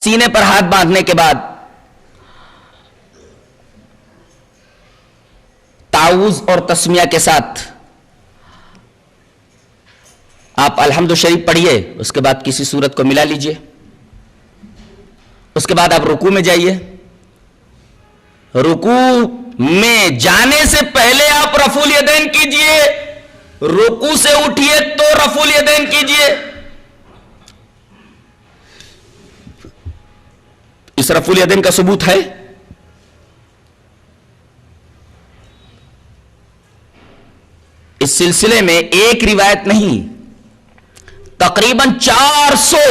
سینے پر ہاتھ باندھنے کے بعد تعوذ اور تسمیہ کے ساتھ آپ الحمد شریف پڑھیے، اس کے بعد کسی سورت کو ملا لیجئے، اس کے بعد آپ رکوع میں جائیے. رکوع میں جانے سے پہلے آپ رفع الیدین کیجئے، رکوع سے اٹھیے تو رفع الیدین کیجئے. اس رفع الیدین کا ثبوت ہے؟ اس سلسلے میں ایک روایت نہیں، تقریباً 400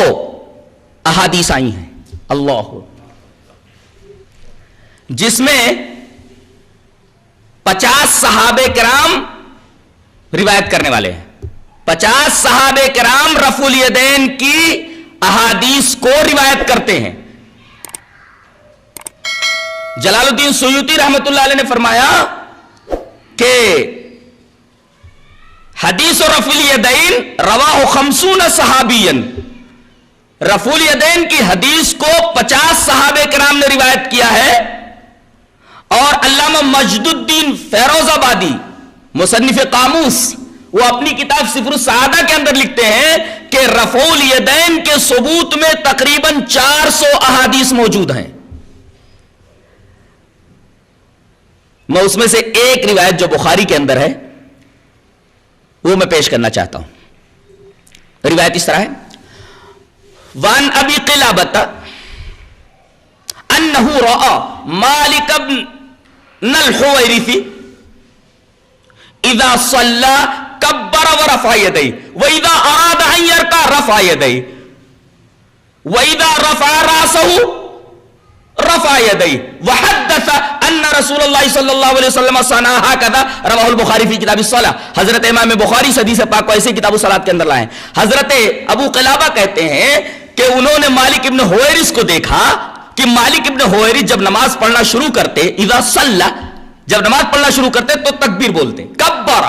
احادیث آئی ہیں. اللہ، جس میں 50 صحابہ کرام روایت کرنے والے ہیں. 50 صحابہ کرام رفع الیدین کی احادیث کو روایت کرتے ہیں. جلال الدین سیوطی رحمت اللہ علیہ نے فرمایا کہ حدیث رفع الیدین رواہ 50 صحابیا، رفع الیدین کی حدیث کو 50 صحابہ کرام نے روایت کیا ہے. اور علامہ مجد الدین فیروز آبادی مصنف قاموس، وہ اپنی کتاب سفر السعادہ کے اندر لکھتے ہیں کہ رفع الیدین کے ثبوت میں تقریباً 400 احادیث موجود ہیں. میں اس میں سے ایک روایت جو بخاری کے اندر ہے وہ میں پیش کرنا چاہتا ہوں. روایت اس طرح ہے: وان ابی قلابۃ انہ رأى مالک بن الحویرث اذا صلى کبر ورفع یدیہ واذا اراد ان یرکع رفع یدیہ واذا رفع راسہ رفع یدیہ وحدث ان رسول اللہ صلی اللہ علیہ وسلم صنع ھکذا رواہ البخاری فی کتاب الصلاۃ. حضرت امام بخاری حدیث پاک کو ایسے کتاب الصلاۃ کے اندر لائے ہیں. حضرت ابو قلابہ کہتے ہیں کہ انہوں نے مالک ابن حویرث کو دیکھا کہ مالک ابن حویرث جب نماز پڑھنا شروع کرتے، اذا صلی، جب نماز پڑھنا شروع کرتے تو تکبیر بولتے، کبر،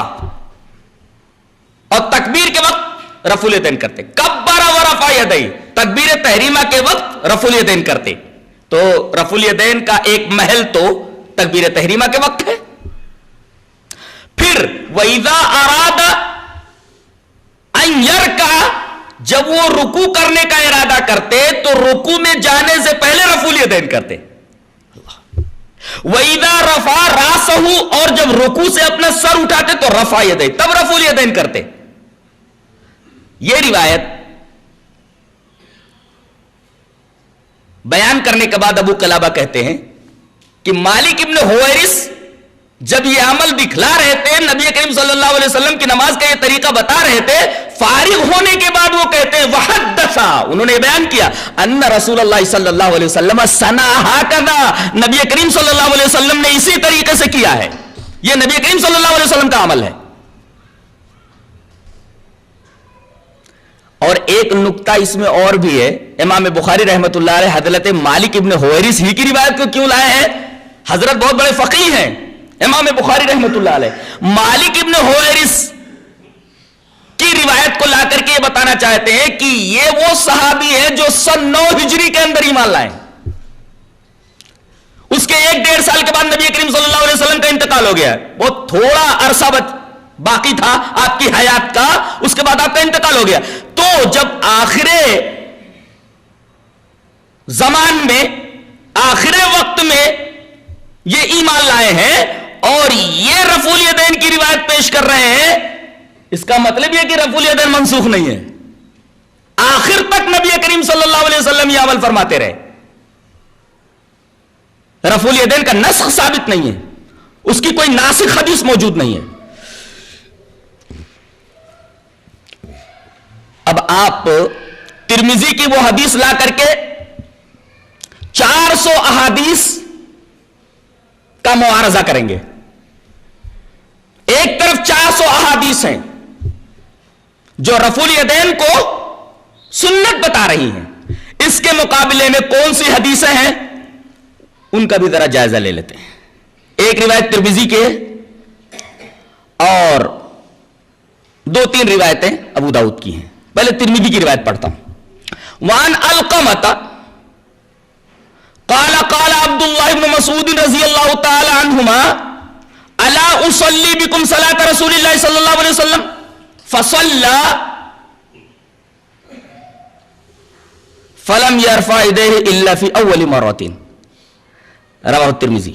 اور تکبیر کے وقت رفع الیدین کرتے. کبر ورفع یدیہ، تکبیر تحریمہ کے وقت رفع الیدین کرتے. تو رفع الیدین کا ایک محل تو تکبیر تحریمہ کے وقت ہے. پھر وَإِذَا أَرَادَ أَن يَرْكَعَ، جب وہ رکوع کرنے کا ارادہ کرتے تو رکوع میں جانے سے پہلے رفع الیدین کرتے. وَإِذَا رَفَعَ رَأْسَهُ، اور جب رکوع سے اپنا سر اٹھاتے تو رفع یدیہ، تب رفع الیدین کرتے. یہ روایت بیان کرنے کے بعد ابو قلابہ کہتے ہیں کہ مالک ابن حویرث جب یہ عمل دکھلا رہے تھے، نبی کریم صلی اللہ علیہ وسلم کی نماز کا یہ طریقہ بتا رہے تھے، فارغ ہونے کے بعد وہ کہتے ہیں وحدثا، انہوں نے بیان کیا، ان رسول اللہ صلی اللہ علیہ وسلم صنع ھکذا، نبی کریم صلی اللہ علیہ وسلم نے اسی طریقے سے کیا ہے. یہ نبی کریم صلی اللہ علیہ وسلم کا عمل ہے. اور ایک نکتہ اس میں اور بھی ہے، امام بخاری رحمت اللہ علیہ حضرت مالک ابن حویرث ہی کی روایت کو کیوں لائے ہیں؟ حضرت بہت بڑے فقیہ ہیں امام بخاری رحمت اللہ علیہ. مالک ابن حویرث کی روایت کو لا کر کے یہ بتانا چاہتے ہیں کہ یہ وہ صحابی ہے جو سن 9 ہجری کے اندر ایمان لائے. اس کے 1-1.5 سال کے بعد نبی کریم صلی اللہ علیہ وسلم کا انتقال ہو گیا. بہت تھوڑا عرصہ باقی تھا آپ کی حیات کا، اس کے بعد آپ کا انتقال ہو گیا. تو جب آخر زمان میں، آخر وقت میں یہ ایمان لائے ہیں اور یہ رفع الیدین کی روایت پیش کر رہے ہیں، اس کا مطلب یہ کہ رفع الیدین منسوخ نہیں ہے. آخر تک نبی کریم صلی اللہ علیہ وسلم یہ عمل فرماتے رہے. رفع الیدین کا نسخ ثابت نہیں ہے، اس کی کوئی ناسخ حدیث موجود نہیں ہے. اب آپ ترمذی کی وہ حدیث لا کر کے 400 احادیث کا معارضہ کریں گے. ایک طرف 400 احادیث ہیں جو رفع الیدین کو سنت بتا رہی ہیں، اس کے مقابلے میں کون سی حدیثیں ہیں ان کا بھی ذرا جائزہ لے لیتے ہیں. ایک روایت ترمذی کی ہے اور 2-3 روایتیں ابو داؤد کی ہیں. پہلے ترمذی کی روایت پڑھتا ہوں. وان علقمۃ قال قال عبد الله بن مسعود رضی اللہ تعالی عنہما الا اصلی بکم صلاۃ رسول اللہ صلی اللہ علیہ وسلم فصلى فلم يرفع يديه الا في اول مرة رواه الترمذی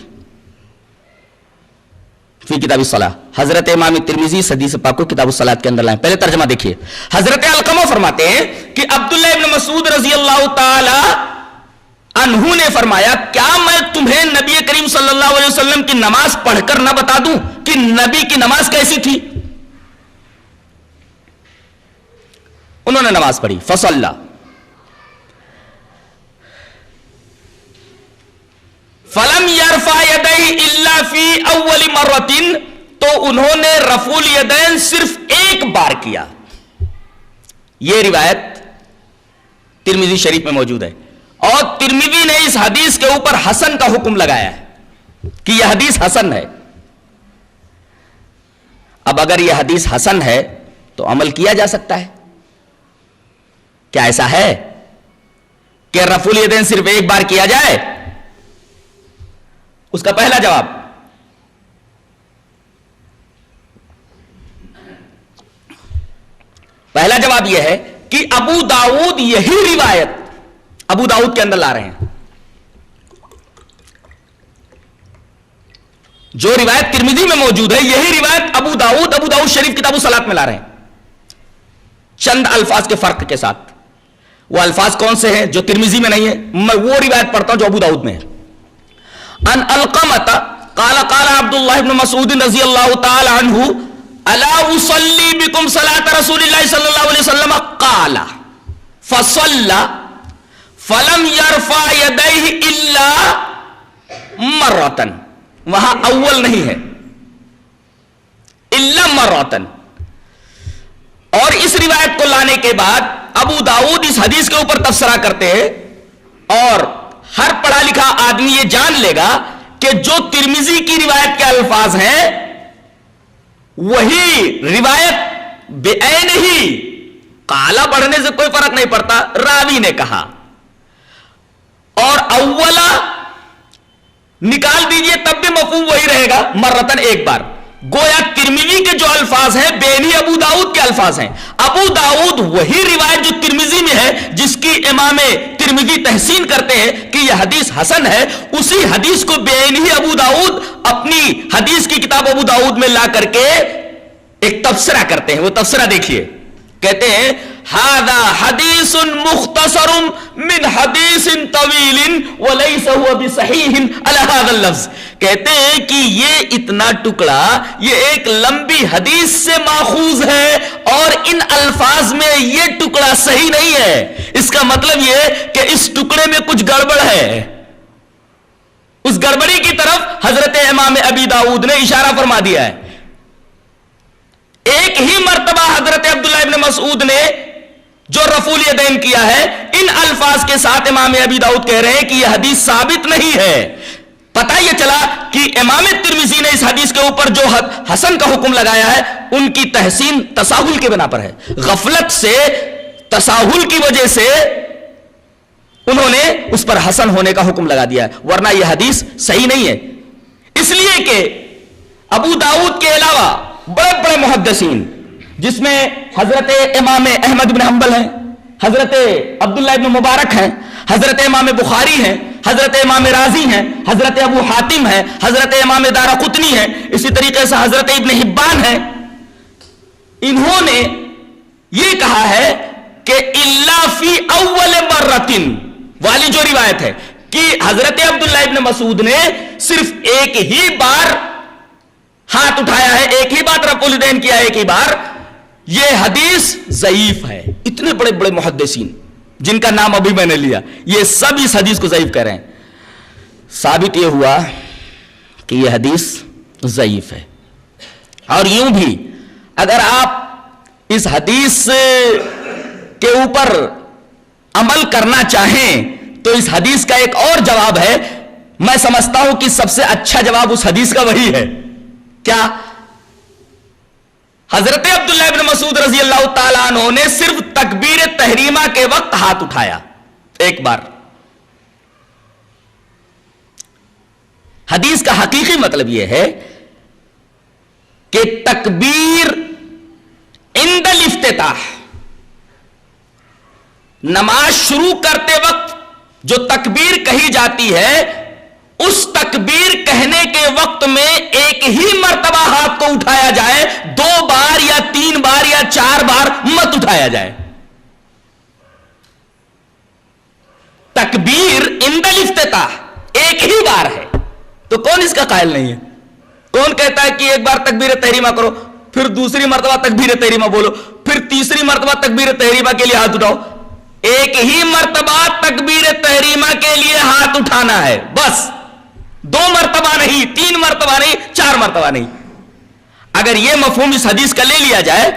فی کتاب الصلاۃ. حضرت امام ترمذی حدیث پاک کو کتاب الصلاۃ کے اندر لائیں. پہلے ترجمہ دیکھیے. حضرت علقمہ فرماتے ہیں کہ عبداللہ ابن مسعود رضی اللہ تعالی عنہ نے فرمایا کیا میں تمہیں نبی کریم صلی اللہ علیہ وسلم کی نماز پڑھ کر نہ بتا دوں کہ نبی کی نماز کیسی تھی؟ انہوں نے نماز پڑھی. فصلی فلم یرفع یدیہ الا فی اول مرۃ، تو انہوں نے رفع الیدین صرف ایک بار کیا. یہ روایت ترمذی شریف میں موجود ہے اور ترمذی نے اس حدیث کے اوپر حسن کا حکم لگایا ہے کہ یہ حدیث حسن ہے. اب اگر یہ حدیث حسن ہے تو عمل کیا جا سکتا ہے. کیا ایسا ہے کہ رفع الیدین صرف ایک بار کیا جائے؟ اس کا پہلا جواب یہ ہے کہ ابو داؤد یہی روایت ابو داؤد کے اندر لا رہے ہیں. جو روایت ترمذی میں موجود ہے یہی روایت ابو داؤد شریف کتاب الصلاۃ میں لا رہے ہیں، چند الفاظ کے فرق کے ساتھ. وہ الفاظ کون سے ہیں جو ترمذی میں نہیں ہے؟ میں وہ روایت پڑھتا ہوں جو ابو داؤد میں ہے. ان علقمۃ قال قال عبد الله بن مسعود رضی اللہ تعالی عنہ الا اصلی بکم صلاۃ رسول اللہ صلی اللہ علیہ وسلم قال فصلى فلم يرفع يديه الا مرۃ. وہاں اول نہیں ہے، الا مرۃ. اور اس روایت کو لانے کے بعد ابو داؤد اس حدیث کے اوپر تبصرہ کرتے ہیں اور ہر پڑھا لکھا آدمی یہ جان لے گا کہ جو ترمذی کی روایت کے الفاظ ہیں وہی روایت بعین ہی قالا پڑھنے سے کوئی فرق نہیں پڑتا، راوی نے کہا. اور اولا نکال دیجئے تب بھی مفہوم وہی رہے گا، مرتن ایک بار. گویا ترمذی کے جو الفاظ ہیں بینی ابو داؤد کے الفاظ ہیں. ابو داؤد وہی روایت جو ترمذی میں ہے جس کی امام ترمذی تحسین کرتے ہیں کہ یہ حدیث حسن ہے، اسی حدیث کو بینی ابو داؤد اپنی حدیث کی کتاب ابو داؤد میں لا کر کے ایک تبصرہ کرتے ہیں. وہ تبصرہ دیکھیے، کہتے ہیں ھذا حدیث مختصر من حدیث طویل وليس هو بصحیح علی ھذا اللفظ. کہتے ہیں کہ یہ اتنا ٹکڑا یہ ایک لمبی حدیث سے ماخوذ ہے اور ان الفاظ میں یہ ٹکڑا صحیح نہیں ہے. اس کا مطلب یہ کہ اس ٹکڑے میں کچھ گڑبڑ ہے. اس گڑبڑی کی طرف حضرت امام ابی داؤد نے اشارہ فرما دیا ہے. ایک ہی مرتبہ حضرت عبداللہ ابن مسعود نے جو رفع الیدین کیا ہے ان الفاظ کے ساتھ امام ابی داؤد کہہ رہے ہیں کہ یہ حدیث ثابت نہیں ہے. پتہ یہ چلا کہ امام ترمذی نے اس حدیث کے اوپر جو حسن کا حکم لگایا ہے ان کی تحسین تساہل کے بنا پر ہے. غفلت سے تساہل کی وجہ سے انہوں نے اس پر حسن ہونے کا حکم لگا دیا ہے، ورنہ یہ حدیث صحیح نہیں ہے. اس لیے کہ ابو داؤد کے علاوہ بڑے بڑے محدثین جس میں حضرت امام احمد بن حنبل ہیں، حضرت عبداللہ ابن مبارک ہیں، حضرت امام بخاری ہیں، حضرت امام رازی ہیں، حضرت ابو حاتم ہیں، حضرت امام دارقطنی ہیں، اسی طریقے سے حضرت ابن حبان ہیں. انہوں نے یہ کہا ہے کہ الا فی اول مرتن والی جو روایت ہے کہ حضرت عبداللہ ابن مسعود نے صرف ایک ہی بار ہاتھ اٹھایا ہے، ایک ہی بار رفع الیدین کیا ہے، ایک ہی بار، یہ حدیث ضعیف ہے. اتنے بڑے بڑے محدثین جن کا نام ابھی میں نے لیا یہ سب اس حدیث کو ضعیف کہہ رہے ہیں. ثابت یہ ہوا کہ یہ حدیث ضعیف ہے. اور یوں بھی اگر آپ اس حدیث کے اوپر عمل کرنا چاہیں تو اس حدیث کا ایک اور جواب ہے. میں سمجھتا ہوں کہ سب سے اچھا جواب اس حدیث کا وہی ہے. کیا؟ حضرت عبداللہ ابن مسعود رضی اللہ تعالیٰ عنہ نے صرف تکبیر تحریمہ کے وقت ہاتھ اٹھایا ایک بار. حدیث کا حقیقی مطلب یہ ہے کہ تکبیر عند الافتتاح، نماز شروع کرتے وقت جو تکبیر کہی جاتی ہے، اس تکبیر کہنے کے وقت میں ایک ہی مرتبہ ہاتھ کو اٹھایا جائے، 2 بار یا 3 بار یا 4 بار مت اٹھایا جائے. تکبیر عند الافتتاح ایک ہی بار ہے. تو کون اس کا قائل نہیں ہے؟ کون کہتا ہے کہ ایک بار تکبیر تحریمہ کرو، پھر دوسری مرتبہ تکبیر تحریمہ بولو، پھر تیسری مرتبہ تکبیر تحریمہ کے لیے ہاتھ اٹھاؤ؟ ایک ہی مرتبہ تکبیر تحریمہ کے لیے ہاتھ اٹھانا ہے بس، 2 مرتبہ نہیں، 3 مرتبہ نہیں، 4 مرتبہ نہیں. اگر یہ مفہوم اس حدیث کا لے لیا جائے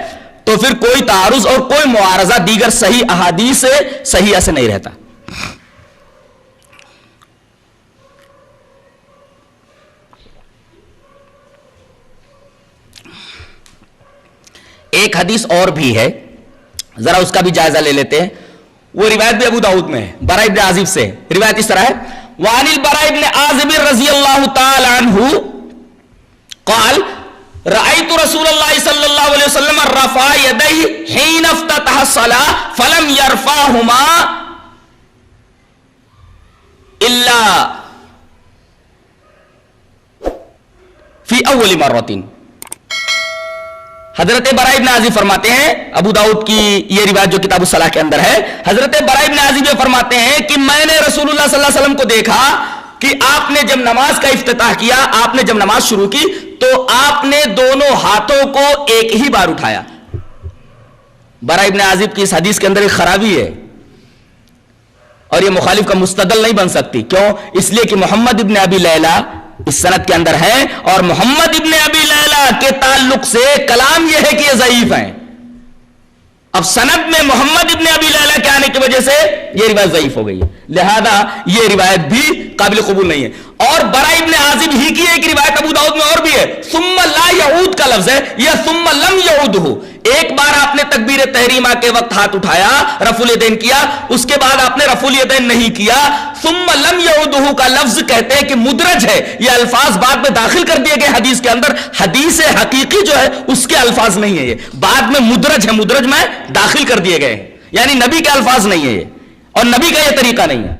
تو پھر کوئی تعارض اور کوئی معارضہ دیگر صحیح احادیث سے صحیحہ سے نہیں رہتا. ایک حدیث اور بھی ہے، ذرا اس کا بھی جائزہ لے لیتے ہیں. وہ روایت بھی ابو داؤد میں ہے، براء ابن عازب سے. روایت اس طرح ہے: وعن البراء ابن عازب رضی اللہ تعالی عنہ قال رأيت رسول الله صلى الله عليه وسلم رفع يديه حين افتتح الصلاة فلم يرفعهما إلا في أول مرة. حضرت براء ابن عازب فرماتے ہیں، ابو داؤد کی یہ روایت جو کتاب الصلاح کے اندر ہے، حضرت براء ابن عازب یہ فرماتے ہیں کہ میں نے رسول اللہ صلی اللہ علیہ وسلم کو دیکھا کہ آپ نے جب نماز کا افتتاح کیا، آپ نے جب نماز شروع کی تو آپ نے دونوں ہاتھوں کو ایک ہی بار اٹھایا. براء ابن عازب کی اس حدیث کے اندر ایک خرابی ہے اور یہ مخالف کا مستدل نہیں بن سکتی. کیوں؟ اس لیے کہ محمد ابن ابی لیلہ اس سند کے اندر ہے، اور محمد ابن ابی لیلہ کے تعلق سے کلام یہ ہے کہ یہ ضعیف ہیں. اب سند میں محمد ابن ابی لیلہ کے آنے کی وجہ سے یہ روایت ضعیف ہو گئی ہے، لہذا یہ روایت بھی قابل قبول نہیں ہے. اور براء ابن عازب ہی کی ایک روایت ابو داؤد میں اور بھی ہے، ثم لا یعود کا لفظ ہے، یا ثم لم یعودہ. ایک بار آپ نے تکبیر تحریمہ کے وقت ہاتھ اٹھایا، رفع الیدین کیا، اس کے بعد آپ نے رفع الیدین نہیں کیا. ثم لم یعودہ کا لفظ کہتے ہیں کہ مدرج ہے، یہ الفاظ بعد میں داخل کر دیے گئے حدیث کے اندر. حدیث حقیقی جو ہے اس کے الفاظ نہیں ہے، یہ بعد میں مدرج ہے، مدرج میں داخل کر دیے گئے ہیں، یعنی نبی کے الفاظ نہیں ہے یہ، اور نبی کا یہ طریقہ نہیں ہے.